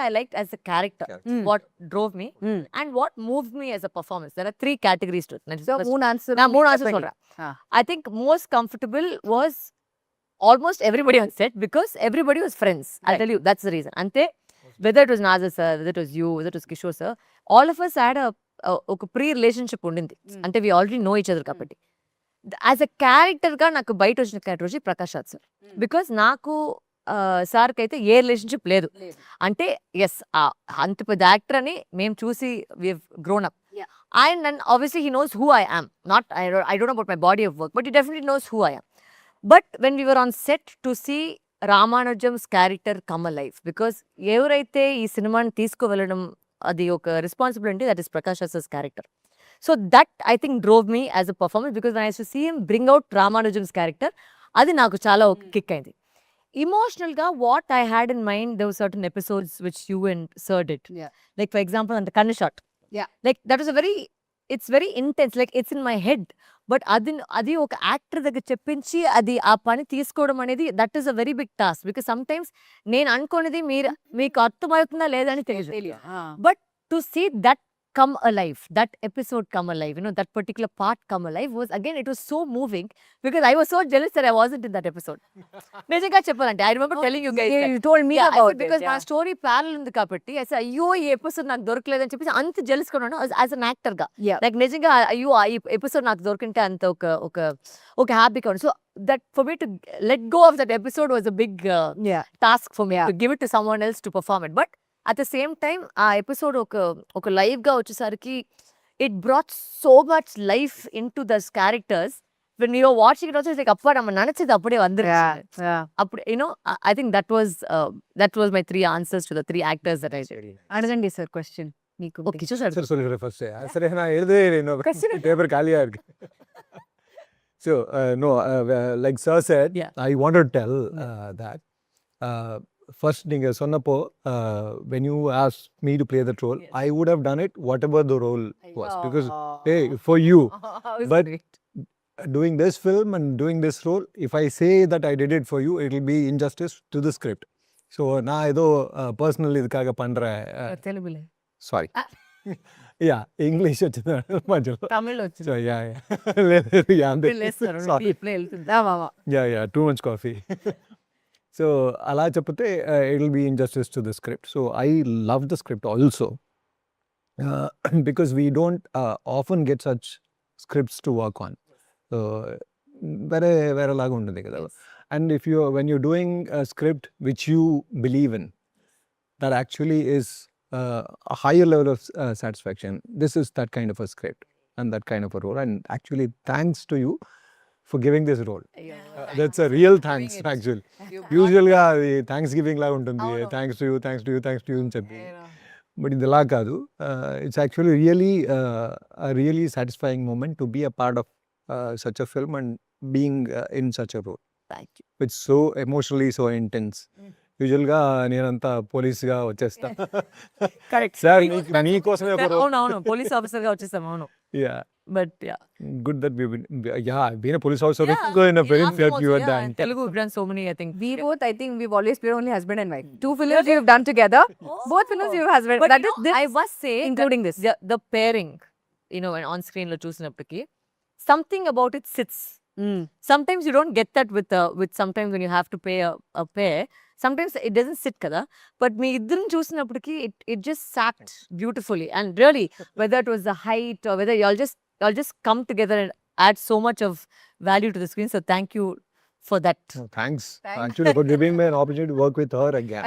I liked as a character, what drove me, and what moved me as a performance. There are 3 categories to it. So, moon answer. நான் 3 answers சொல்றேன். I think most comfortable was almost everybody on set because everybody was friends. I'll tell you, that's the reason. Ante, whether it was Nazar sir, whether it was you, whether it was Kishore sir, all of us had a pre-relationship undindi. Ante we already know each other kabatti. As a character ga నాకు బయట వచ్చిన character వచ్చి Prakash Raj sir. Because నాకు సార్కి అయితే ఏ relationship లేదు. అంటే yes అంత పెద్ద యాక్టర్ అని మేము చూసి we have grown up. And obviously he knows who I am. Not I don't know about my body of work, but he definitely knows who I am. But when we were on set to see Ramanujam's character come alive, because ఎవరైతే ఈ సినిమాని తీసుకువెళ్ళడం అది ఒక responsibility, that is Prakash Raj character. So that I think drove me as a performance, because when I used to see him bring out Ramanujam's character, adi naaku chala kick ayindi. Emotional ga, what I had in mind, there were certain episodes which you and Sir did. Like for example, on the Kanna shot. Like that was it's very intense, like it's in my head. But adi oka actor daga cheppinchi adi aa pani teesukodam anedi, that is a very big task, because sometimes nenu anukonidi meeku arthamayutunda ledha ani teliyadu. But to see that come alive, that episode come alive, you know, that particular part come alive was, again, it was so moving, because I was so jealous that I wasn't in that episode. Nijaga cheppalante, I remember telling you guys that. You told me about it. Because my story parallel undi kabatti, I said, ayyo ee episode నాకు దొరకలేదని చెప్పేసి అంత jealous గా ఉన్నాను as an actor గా. Like నిజంగా అయ్యో ఈ episode నాకు దొరికింటే అంత ఒక హ్యాపీగా ఉంది. So that for me to let go of that episode was a big task for me, to give it to someone else to perform it. But at the same time, ఆ episode ఒక live గా వచ్చేసరికి it brought so much life into those characters. When you were watching it also, it's like appa nama nanachidi appade vandiruchu. Appude, you know, I think that was my 3 answers to the 3 actors that I did. Adagandi sir question. Meeku Okay, sir sollu first. Sir na eludhe no paper kaliya irukku. So no, like sir said, I want to tell that first ninga sonnappo, when you asked me to play that role, I would have done it whatever the role was, because hey, for you. But doing this film and doing this role, if I say that I did it for you, it will be injustice to the script. So na edo personally idkaga pandra Telugule. Sorry. Yeah, English vachina majalo. Tamil vachina. So yeah. Sorry. Play eltunda. Yeah, too much coffee. So ala cheppite it will be injustice to the script. So I love the script also, because we don't often get such scripts to work on. So very laga untundi kada. And if when you're doing a script which you believe in, that actually is a higher level of satisfaction. This is that kind of a script and that kind of a role, and actually thanks to you for giving this role. That's a real thanks actually. Usually Thanksgiving la untundi, thanks to you అని చెప్పి. But in the la kaadu, it's actually really a really satisfying moment to be a part of such a film and being in such a role. Thank you. It's so emotionally so intense. యూజువల్గా నేనంతా పోలీస్గా వచ్చేస్తా. Correct sir మీకోసమే అవును police officer గా వచ్చేసాం. అవును. Yeah. But yeah. Good that we've been a police officer in a film that you were done. Telugu we've done so many, I think. We both, I think we've always been only husband and wife. 2 films we've done together. Both films you've husband. But that is this, I must say, including this. The pairing, you know, when on screen lo చూసినప్పటికి something about it sits. Sometimes you don't get that with sometimes when you have to pay a pair. Sometimes it doesn't sit kada, but me iddaram చూసినప్పటికి it just sat beautifully. And really, whether it was the height or whether y'all just come together and add so much of value to the screen. So thank you for that. Oh, thanks actually for giving me an opportunity to work with her again.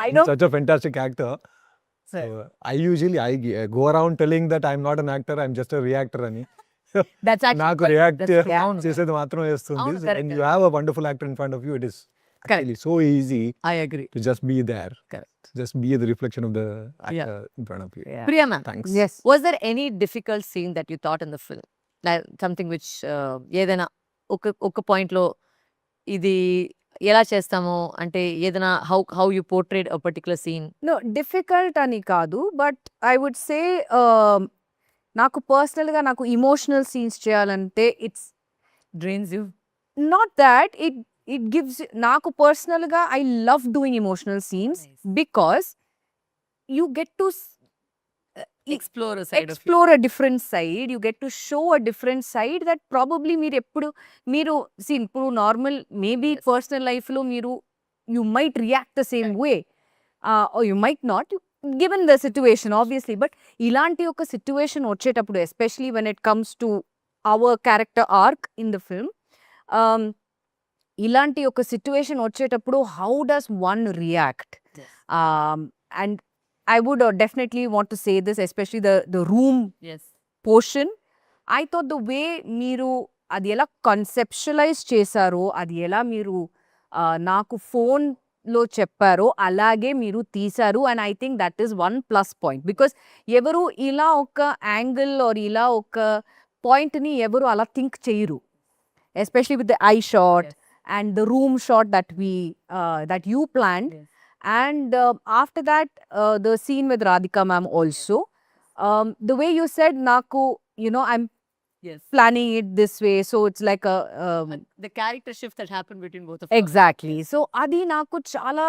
I know. Such a fantastic actor. So I go around telling that I'm not an actor, I'm just a reactor ani. That's actually నాకు react చేసేది మాత్రం చేస్తుంది. And you have a wonderful actor in front of you, it is actually so easy. I agree. To just be there. Correct. Just be the reflection of the actor in front of you. Priya ma'am, Thanks. Yes. was there any difficult scene that you thought in the film? Like something which ఏదైనా ఒక point లో ఇది ఎలా చేస్తామో అంటే ఏదైనా how you portrayed a particular scene? No, difficult అని కాదు, బట్ ఐ వుడ్ సే నాకు పర్సనల్గా నాకు ఇమోషనల్ సీన్స్ చేయాలంటే it's Drains you? Not that it gives నాకు పర్సనల్గా I love doing emotional scenes, because you get to explore a side of explore a different side, you get to show a different side that probably మీరు see ఇప్పుడు normal maybe Yes. Personal life లో మీరు you might react the same way or you might not given the situation obviously, but ఇలాంటి ఒక situation వచ్చేటప్పుడు especially when it comes to our character arc in the film, ఇలాంటి ఒక situation వచ్చేటప్పుడు how does one react? Yes. And I would definitely want to say this, especially the room Yes. portion. I thought the way మీరు అది ఎలా కన్సెప్షువలైజ్ చేశారో, అది ఎలా మీరు నాకు ఫోన్లో చెప్పారో అలాగే మీరు తీశారు. And I think that is one plus point, because ఎవరు ఇలా ఒక యాంగిల్ ఆర్ ఇలా ఒక పాయింట్ని ఎవరు అలా థింక్ చేయరు, especially with the I shot and the room shot that you planned. Yes. And after that, the scene with Radhika ma'am also, the way you said naku, I'm Yes. planning it this way, so it's like a The character shift that happened between both of us. exactly. So adi naku chala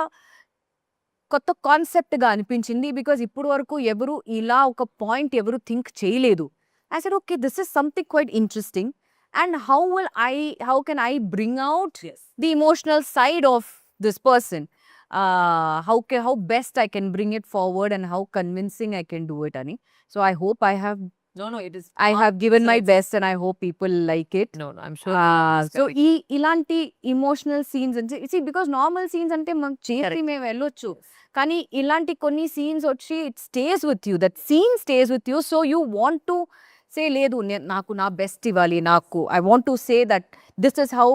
కొత్త concept గా అనిపించింది, because ఇప్పుడు వరకు ఎవరు ఇలా ఒక point ఎవరు think చేయలేదు. I said, okay, this is something quite interesting. And how can I bring out Yes. the emotional side of this person? How best I can bring it forward and how convincing I can do it, Ani. So I hope I have No, it is. have given so my it's- best and I hope people like it. No, I'm sure. it's So correct. ఇలాంటి emotional scenes అంటే because normal scenes అంటే మనం చేసి Correct. మేము వెళ్ళొచ్చు, కానీ ఇలాంటి కొన్ని సీన్స్ వచ్చి it stays with you, that scene stays with you. So you want to say లేదు నాకు నా బెస్ట్ ఇవ్వాలి, నాకు I want to say that this is how.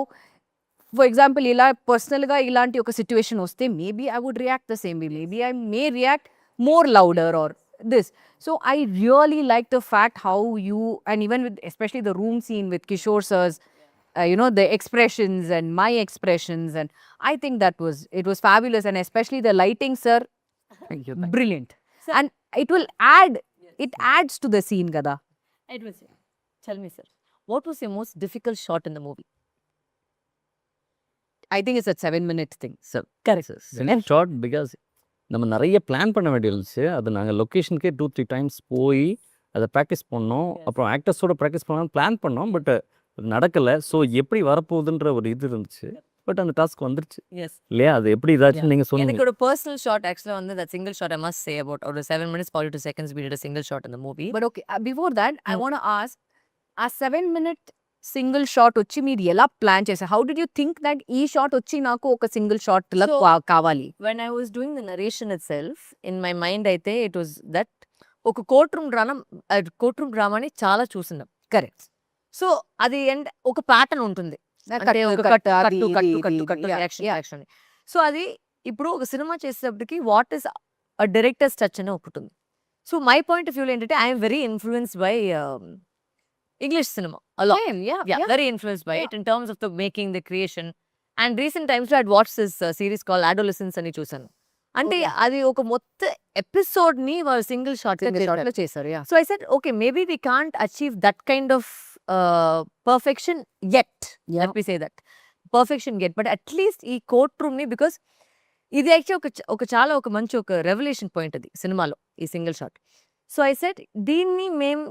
For example ఇలా పర్సనల్గా ఇలాంటి ఒక సిచ్యువేషన్ వస్తే maybe I would react the same way, maybe I may react more louder or this. So I really like the fact how you, and even with especially the room scene with Kishore sir's the expressions and my expressions, and I think it was fabulous, and especially the lighting, sir, Thank you. brilliant. Sir. And it will it adds to the scene, Gada. It was. Tell me, sir, what was your most difficult shot in the movie? I think it's a 7-minute thing. So correct. Short because நம்ம நிறைய plan பண்ண வேண்டியிருந்துச்சு. அது நாங்கள் லொக்கேஷனுக்கே 2-3 times போய் அதை practice பண்ணோம். அப்புறம் ஆக்டர்ஸோட practice பண்ணலாம் பிளான் பண்ணோம், பட் நடக்கலை. ஸோ எப்படி வரப்போகுதுன்ற ஒரு இது இருந்துச்சு. பட் அந்த டாஸ்க் வந்துருச்சு Yes. இல்லையா? அது எப்படி இதாச்சுன்னு நீங்கள் சொன்னீங்க. எனக்கு ஒரு பர்சனல் ஷாட் ஆக்சுவலாக வந்து that single shot I must say about ஒரு 7 minutes 42 seconds we did a single shot in the movie. But okay, before that, I want to ask, a 7-minute single shot వచ్చి మీరు ఎలా plan చేశారు? How did you think that ఈ shot వచ్చి నాకు ఒక single shot లా So, కావాలి? when I was doing the narration itself, in my mind అయితే it was that ఒక కోర్ట్ రూమ్ డ్రామాని చాలా చూస్తున్నాం. కరెక్ట్. సో అది అండ్ ఒక ప్యాటర్న్ ఉంటుంది, అంటే ఒక కట్టు యాక్షన్. సో అది ఇప్పుడు ఒక సినిమా చేసేటప్పటికి what is a director's touch అనే ఒకటి ఉంది. So my point of view ఏంటంటే I'm very influenced by English cinema a lot. Same, yeah. Very influenced by it in terms of the making, the creation. And recent times I had watched this series called Adolescence అని చూసాను. అంటే Okay. అది ఒక మొత్తం episode ని వాళ్ళు single shot లో చేశారు. So I said okay maybe we can't achieve that kind of perfection yet, let me say that perfection yet, but at least ఈ కోర్ట్ రూమ్ ని, బికాస్ ఇది యాక్చువల్ ఒక చాలా ఒక మంచి ఒక రెవల్యూషన్ పాయింట్ అది సినిమాలో ఈ single shot. So I said దీన్ని మేము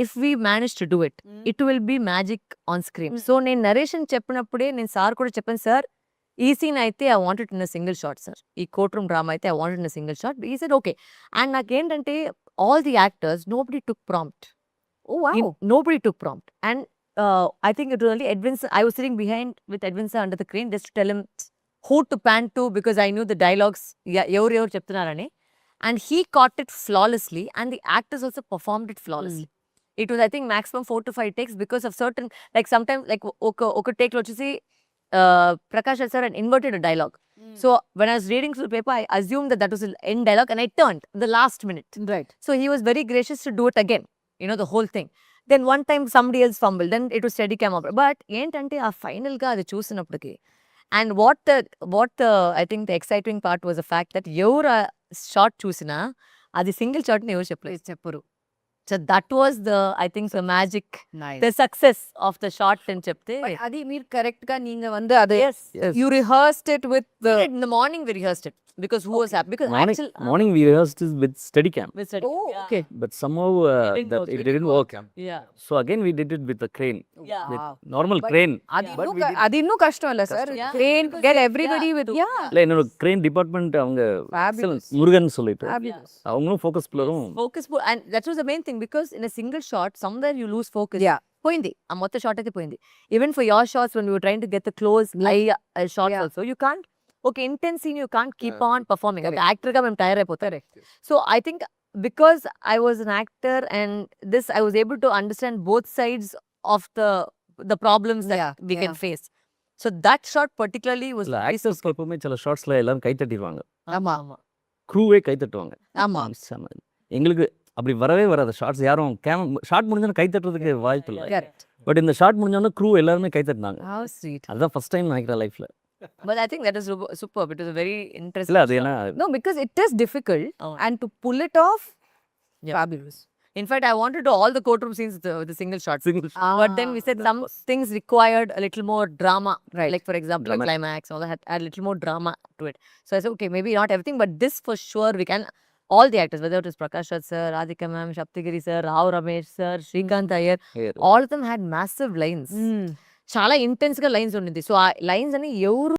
if we manage to do it, it will be magic on screen. So నేను నరేషన్ చెప్పినప్పుడే నేను సార్ కూడా చెప్పాను, సార్ ఈ సీన్ అయితే I wanted in a single shot sir, ఈ కోర్ట్ రూమ్ డ్రామా అయితే I wanted in a single shot. ఈ said okay. And నాకేంటంటే all the actors nobody took prompt. Oh wow. Nobody took prompt. And I think it was only Edwin sir, I was sitting behind with Edwin sir under the crane just to tell him who to pan to, because I knew the dialogues ఎవరు చెప్తున్నారని. And he caught it flawlessly and the actors also performed it flawlessly. It was I think maximum 4 to 5 takes because of certain, like sometimes like oka take lo chesi Prakash sir had inverted a dialogue. So when I was reading through the paper, I assumed that was the end dialogue and I turned the last minute. Right. So he was very gracious to do it again, the whole thing. Then one time somebody else fumbled, then it was steady cam up. But ఏంటంటే ఆ final గా అది చూసినప్పటికి, and what the I think the exciting part was the fact that ఎవరు shot చూసినా అది single shot ని ఎవరు చెప్పరు. So that was the, I think, the magic, Nice. the success of the shot అని చెప్తే. అది మీరు కరెక్ట్ గా நீங்க வந்து அது Yes. you rehearsed it with the In the morning we rehearsed it. because who was happy? Because Morning, actual morning we rehearsed this with Steadicam, with study. Oh, Yeah. okay. but somehow didn't that work, it it didn't work. Yeah. So again we did it with the crane, Yeah. with Wow. normal But crane. అది But ಇನ್ನೂ we did- అది ಇನ್ನೂ ಕಷ್ಟ ಅಲ್ಲ sir Yeah. crane Because get they- everybody with to- yeah இல்லை என்னோட crane department அவங்க Fabulous. excellent, Murugan சொல்லிட்டு fabulous அவங்களும் focus பிளரும் Focus and that was the main thing, because in a single shot somewhere you lose focus. Yeah. పోయింది ఆ మొత్తం shot అయితే పోయింది. Even for your shots when we were trying to get the close eye shots Yeah. also, you can't, okay, intense scene you can't keep on performing. Correct. Okay, actor గా మేము tire అయిపోతాం. So I think because I was an actor and this I was able to understand both sides of the problems that Yeah, we can yeah. face. So that shot particularly was இல்லை very ஆக்டர்ஸ்க்கு எப்பவுமே சில ஷார்ட்ஸில் எல்லாரும் கை தட்டிடுவாங்க, ஆமா க்ரூவே கை தட்டுவாங்க. ஆமா செம. எங்களுக்கு அப்படி வரவே வராது ஷார்ட்ஸ், யாரும் ஷார்ட் முடிஞ்சோன்னு கை தட்டுறதுக்கு வாய்ப்பு இல்லை. correct பட் இந்த ஷார்ட் முடிஞ்சோன்னு க்ரூ எல்லாருமே கை தட்டினாங்க. how sweet அதுதான் ஃபர்ஸ்ட் டைம் நினைக்கிறேன் லைஃப்ல. But I think that is superb. It was a very interesting இல்லை அது shot. ஏன்னா no because it is difficult Oh. and to pull it off Yeah. fabulous In fact, I wanted to do all the courtroom scenes with the single shot. single But then we said some things required a little more drama. Right. Like, for example, a Dramatic. climax, all that had a little more drama to it. So I said, okay, maybe not everything, but this for sure we can. All the actors, whether it was Prakash Raj sir, Radhika ma'am, Shaptigiri sir, Rao Ramesh sir, Shrikant Iyer, hair. all of them had massive lines. mm. చాలా intense గా lines ఉండింది. So ఆ lines అని ఎవరు